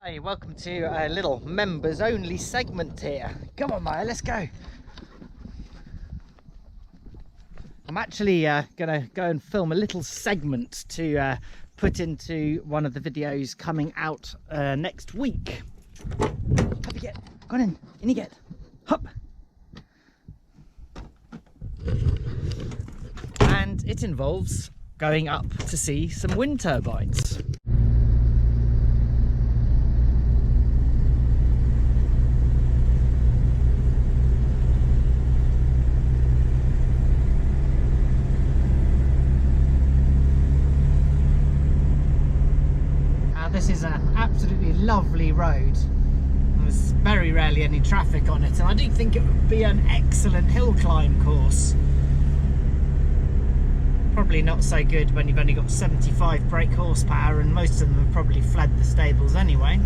Hey, welcome to a little members only segment here. Come on, Maya, let's go. I'm actually gonna go and film a little segment to put into one of the videos coming out next week. Up you get, go on in you get, hop. And it involves going up to see some wind turbines. This is an absolutely lovely road. There's very rarely any traffic on it, and I do think it would be an excellent hill climb course. Probably not so good when you've only got 75 brake horsepower, and most of them have probably fled the stables anyway.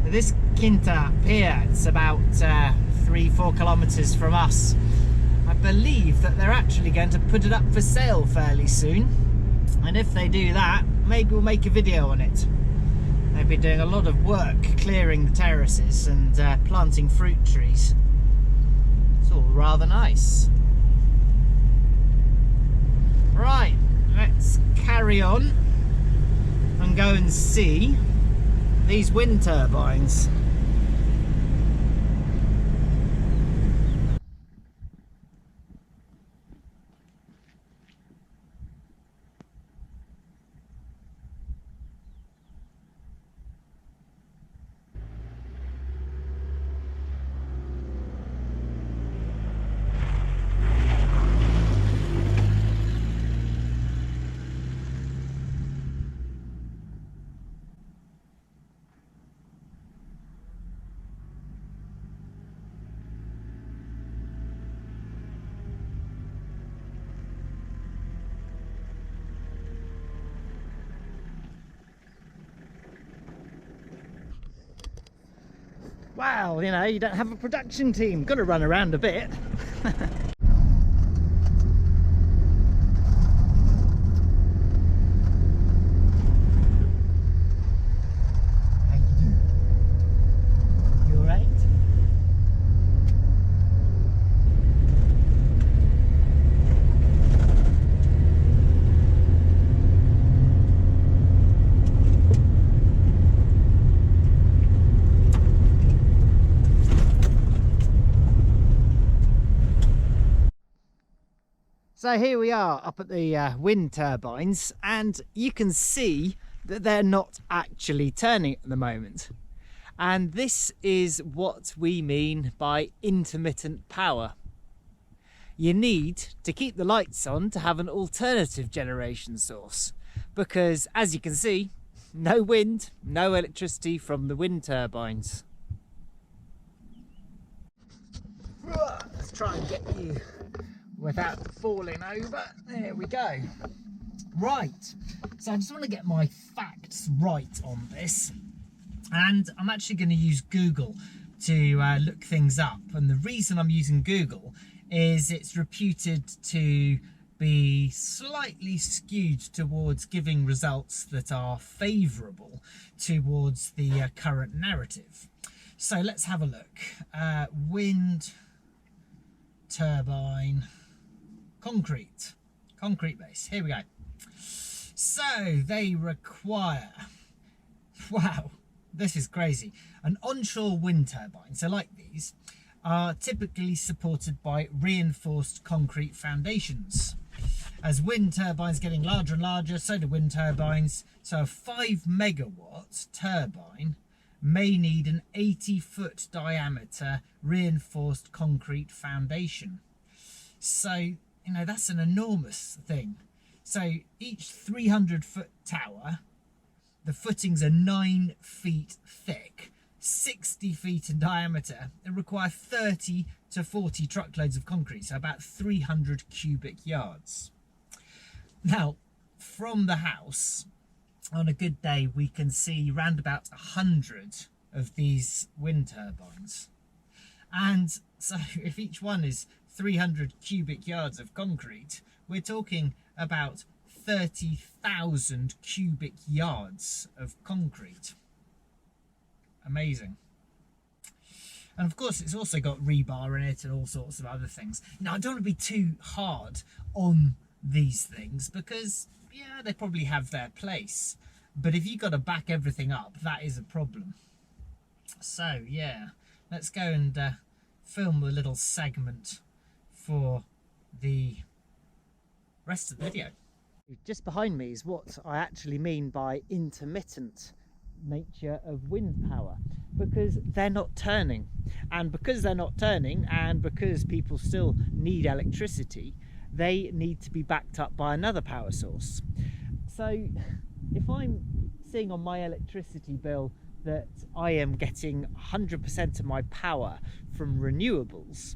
This Quinta pier, it's about 3-4 kilometres from us. I believe that they're actually going to put it up for sale fairly soon. And if they do that, maybe we'll make a video on it. They've been doing a lot of work clearing the terraces and planting fruit trees. It's all rather nice. Right, let's carry on and go and see these wind turbines. Wow, you know, you don't have a production team. Got to run around a bit. You all right? So here we are up at the wind turbines, and you can see that they're not actually turning at the moment. And this is what we mean by intermittent power. You need to keep the lights on to have an alternative generation source, because as you can see, no wind, no electricity from the wind turbines. Let's try and get you without falling over. There we go. Right, so I just want to get my facts right on this, and I'm actually going to use Google to look things up. And the reason I'm using Google is it's reputed to be slightly skewed towards giving results that are favourable towards the current narrative. So let's have a look. Wind turbine concrete base. Here we go. So they require, wow, this is crazy, an onshore wind turbine. So like these are typically supported by reinforced concrete foundations. As wind turbines getting larger and larger, so do wind turbines. So a 5 megawatt turbine may need an 80-foot diameter reinforced concrete foundation. So, you know, that's an enormous thing. So each 300-foot tower, the footings are 9 feet thick, 60 feet in diameter, and require 30 to 40 truckloads of concrete, so about 300 cubic yards. Now, from the house, on a good day, we can see round about 100 of these wind turbines. And so if each one is 300 cubic yards of concrete, we're talking about 30,000 cubic yards of concrete. Amazing. And of course it's also got rebar in it and all sorts of other things. Now I don't want to be too hard on these things because yeah, they probably have their place, but if you've got to back everything up, that is a problem. So yeah, let's go and film a little segment for the rest of the video. Just behind me is what I actually mean by intermittent nature of wind power, because they're not turning, and because they're not turning and because people still need electricity, they need to be backed up by another power source. So if I'm seeing on my electricity bill that I am getting 100% of my power from renewables,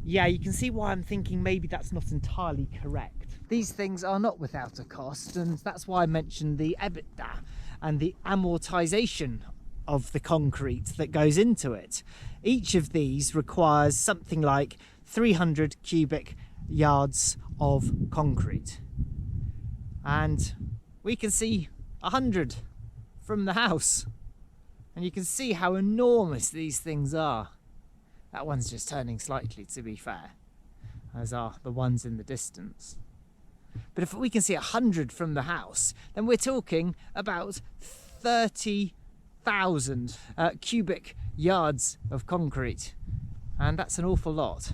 yeah, you can see why I'm thinking maybe that's not entirely correct. These things are not without a cost, and that's why I mentioned the EBITDA and the amortization of the concrete that goes into it. Each of these requires something like 300 cubic yards of concrete, and we can see 100 from the house, and you can see how enormous these things are. That one's just turning slightly, to be fair, as are the ones in the distance. But if we can see 100 from the house, then we're talking about 30,000 cubic yards of concrete, and that's an awful lot.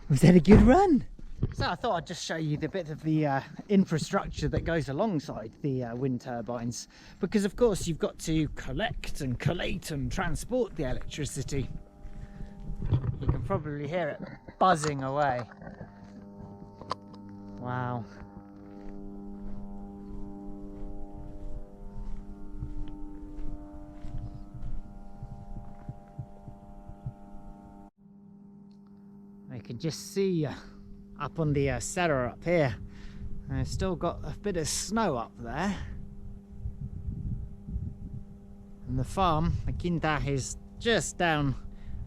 Was that a good run? So I thought I'd just show you the bit of the infrastructure that goes alongside the wind turbines, because of course you've got to collect and collate and transport the electricity. You can probably hear it buzzing away. Wow. You can just see up on the Serra up here, and it's still got a bit of snow up there. And the farm, the Quinta, is just down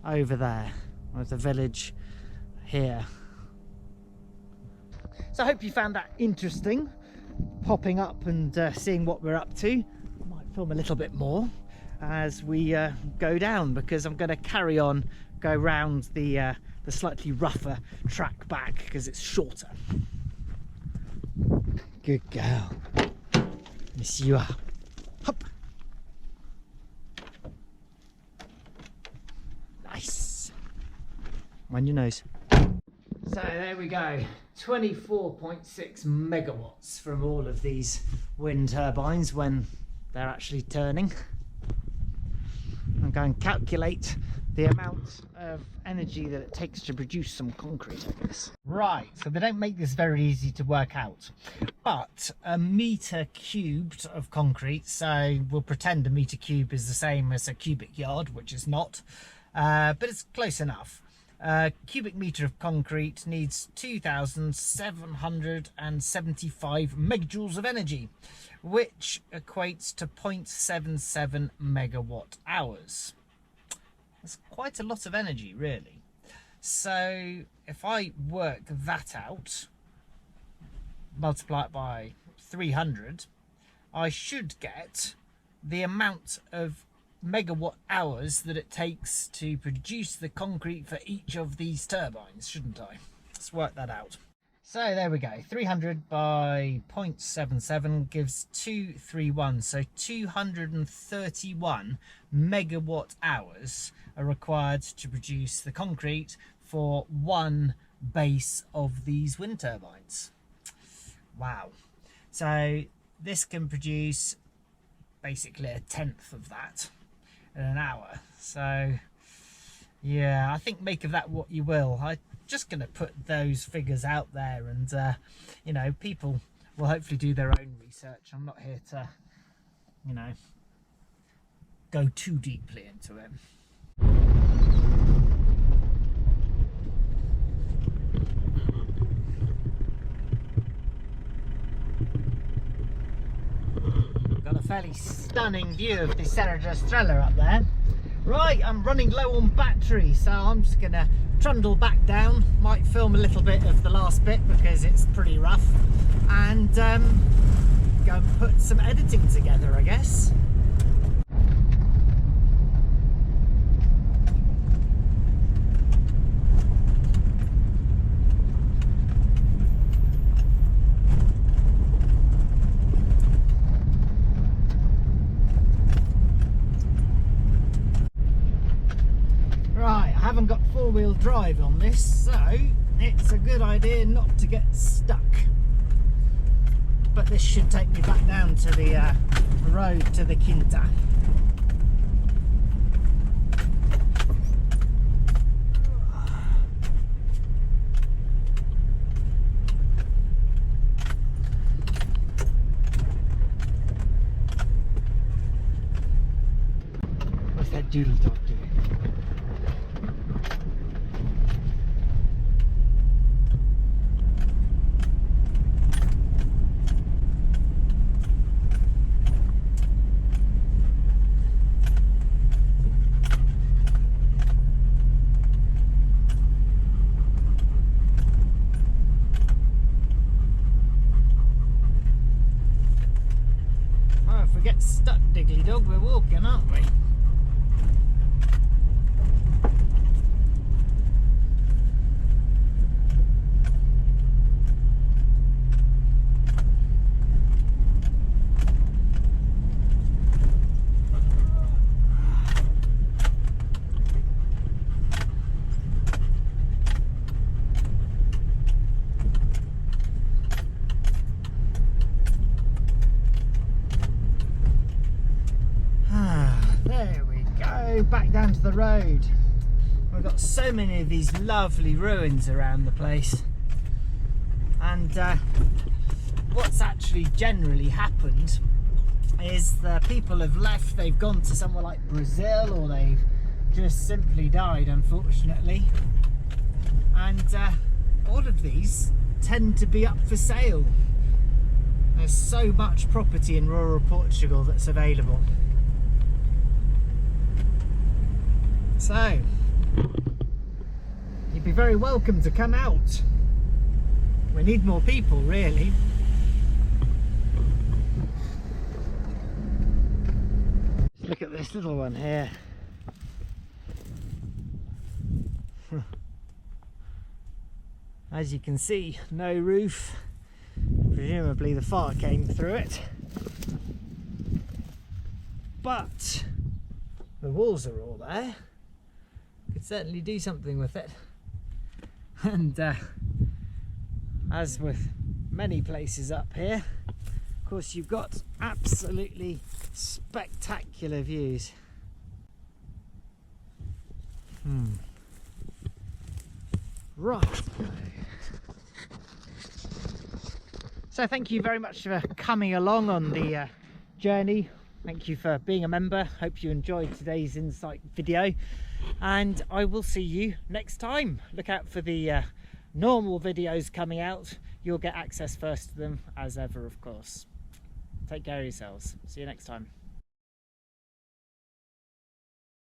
over there, with the village here. So I hope you found that interesting, popping up and seeing what we're up to. I might film a little bit more as we go down, because I'm going to carry on, go round the slightly rougher track back because it's shorter. Good girl. Yes, you are. Hop. Nice. Mind your nose. So there we go. 24.6 megawatts from all of these wind turbines when they're actually turning. I'm going to calculate the amount of energy that it takes to produce some concrete, I guess. Right, so they don't make this very easy to work out, but a metre cubed of concrete, so we'll pretend a metre cube is the same as a cubic yard, which is not, but it's close enough. A cubic metre of concrete needs 2,775 megajoules of energy, which equates to 0.77 megawatt hours. That's quite a lot of energy, really. So if I work that out, multiply it by 300, I should get the amount of megawatt hours that it takes to produce the concrete for each of these turbines, shouldn't I? Let's work that out. So there we go, 300 by 0.77 gives 231, so 231 megawatt hours are required to produce the concrete for one base of these wind turbines. Wow. So this can produce basically a tenth of that in an hour. So yeah, I think make of that what you will. I just going to put those figures out there, and you know, people will hopefully do their own research. I'm not here to, you know, go too deeply into it. Got a fairly stunning view of the Serra da Estrella up there. Right, I'm running low on battery, so I'm just gonna trundle back down. Might film a little bit of the last bit because it's pretty rough, and go and put some editing together, I guess. Haven't got four-wheel drive on this, so it's a good idea not to get stuck. But this should take me back down to the road to the Quinta. What's that doodle dog doing? Get stuck, Diggly Dog, we're walking, aren't we? Back down to the road. We've got so many of these lovely ruins around the place, and what's actually generally happened is the people have left. They've gone to somewhere like Brazil, or they've just simply died, unfortunately, and all of these tend to be up for sale. There's so much property in rural Portugal that's available. So, you'd be very welcome to come out. We need more people, really. Just look at this little one here. As you can see, no roof. Presumably the fire came through it. But the walls are all there. Could certainly do something with it, and as with many places up here, of course, you've got absolutely spectacular views. Right, so thank you very much for coming along on the journey. Thank you for being a member. Hope you enjoyed today's insight video, and I will see you next time. Look out for the normal videos coming out. You'll get access first to them, as ever, of course. Take care of yourselves. See you next time.